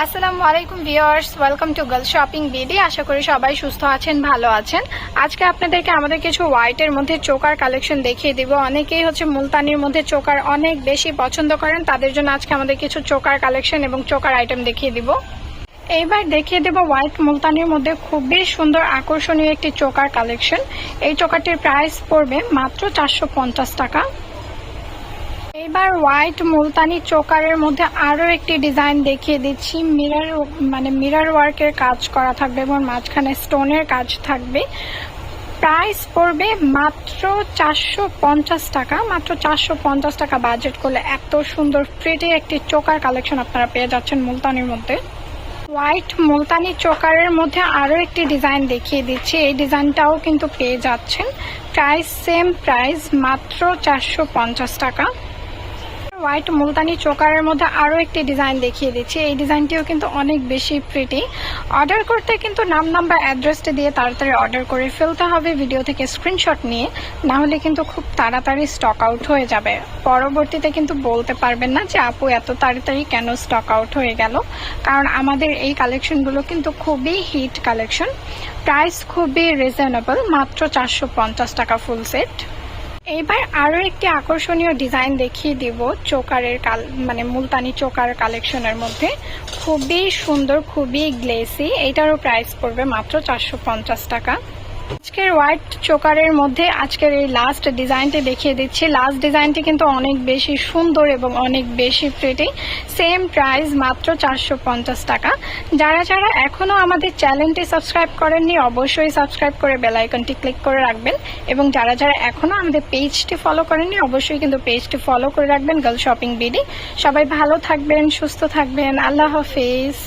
আসসালামু আলাইকুম viewers, welcome to girl shopping BD. আশা করি সবাই সুস্থ আছেন, ভালো আছেন। আজকে আপনাদেরকে আমাদের কিছু হোয়াইটের মধ্যে চোকার কালেকশন দেখিয়ে দিব। অনেকেই মুলতানির মধ্যে চোকার অনেক বেশি পছন্দ করেন, তাদের জন্য আজকে আমাদের কিছু চোকার কালেকশন এবং চোকার আইটেম দেখিয়ে দিব। এইবার দেখিয়ে দেব হোয়াইট মুলতানির মধ্যে খুবই সুন্দর আকর্ষণীয় একটি চোকার কালেকশন। এই চোকারটির প্রাইস পড়বে মাত্র 450 টাকা। এবার হোয়াইট মুলতানি চোকারের মধ্যে আরো একটি ডিজাইন দেখিয়ে দিচ্ছি। মিরর ওয়ার্কের কাজ করা থাকবে এবং মাঝখানে স্টোনের কাজ থাকবে। প্রাইস পড়বে মাত্র 450 টাকা। মাত্র 450 টাকা বাজেট করলে এত সুন্দর প্রিটি একটি চোকার কালেকশন আপনারা পেয়ে যাচ্ছেন মুলতানির মধ্যে। হোয়াইট মুলতানি চোকারের মধ্যে আরো একটি ডিজাইন দেখিয়ে দিচ্ছি। এই ডিজাইনটাও কিন্তু পেয়ে যাচ্ছেন। প্রাইস সেম প্রাইস, মাত্র 450 টাকা। হোয়াইট মুলতানি চোকারের মধ্যে আরো একটি ডিজাইন দেখিয়ে দিচ্ছি। এই ডিজাইনটিও কিন্তু অনেক বেশি প্রিটি। অর্ডার করতে কিন্তু নাম নাম্বার অ্যাড্রেসটা দিয়ে তাড়াতাড়ি অর্ডার করে ফেলতে হবে, ভিডিও থেকে স্ক্রিনশট নিয়ে, না হলে কিন্তু খুব তাড়াতাড়ি স্টক আউট হয়ে যাবে। পরবর্তীতে কিন্তু বলতে পারবেন না যে আপু এত তাড়াতাড়ি কেন স্টক আউট হয়ে গেল, কারণ আমাদের এই কালেকশনগুলো কিন্তু খুবই হিট কালেকশন। প্রাইস খুবই রিজনেবল, মাত্র 450 টাকা ফুল সেট। এইবার আরো একটি আকর্ষণীয় ডিজাইন দেখিয়ে দিব চোকারের মুলতানি চোকার কালেকশনের মধ্যে। খুবই সুন্দর, খুবই গ্লেসি। এইটারও প্রাইস পড়বে মাত্র 450 টাকা। আজকের হোয়াইট চোকারের মধ্যে আজকের এই লাস্ট ডিজাইনটি দেখিয়ে দিচ্ছি। লাস্ট ডিজাইনটি কিন্তু অনেক বেশি সুন্দর এবং অনেক বেশি প্রিটি। সেম প্রাইস, মাত্র 450 টাকা। যারা যারা এখনো আমাদের চ্যানেলটি সাবস্ক্রাইব করেননি অবশ্যই সাবস্ক্রাইব করে বেল আইকনটি ক্লিক করে রাখবেন, এবং যারা যারা এখনো আমাদের পেজটি ফলো করেননি অবশ্যই কিন্তু পেজটি ফলো করে রাখবেন, গার্ল শপিং বিডি। সবাই ভালো থাকবেন, সুস্থ থাকবেন। আল্লাহ হাফেজ।